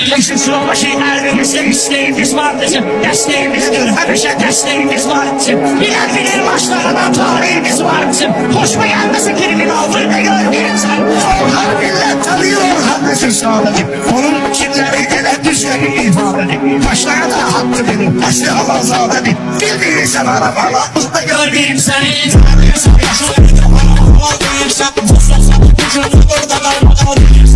Yaşın sıra şeyler ve isteğimiz var bizim. Desteğimizdir hemşe desteğimiz var bizim. Bilen bilir başlarına tarihimiz var bizim. Hoşuma gelmesin kelimin altında görmeyin sen. Onlar millet tanıyor hakkısı sağladı. Onun kimleri gelen düşleri ifade. Başlara da hakkı benim. Başlı Allah'za benim. Bildiğinse bana Allah'ımda görmeyeyim seni. Tanıyorsan yaşlı bir de bana. Allah'ım sen bu sosyal gücünü burada kalmadan.